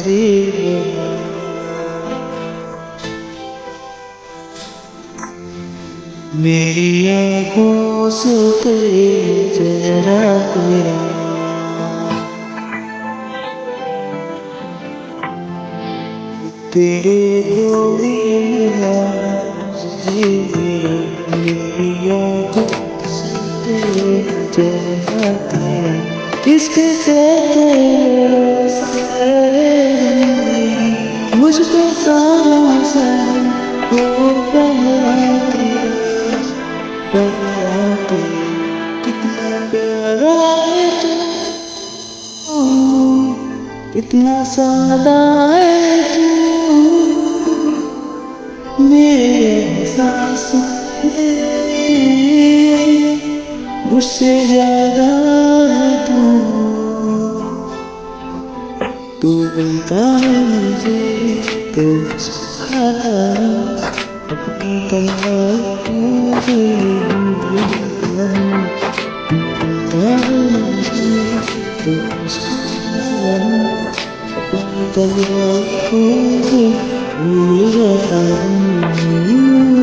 तेरी मेरी आँखों से तेरे चेहरा तेरा तेरे कोई मेरी आँखों से तेरे चेहरा तेरा इसके मुझ पे सारा हो पहरा कितना प्यारा है तू कितना सादा है तू मेरे सांस मुझसे ज्यादा है तू बनता है मुझे तो अपनी तन्हाई को भूल गया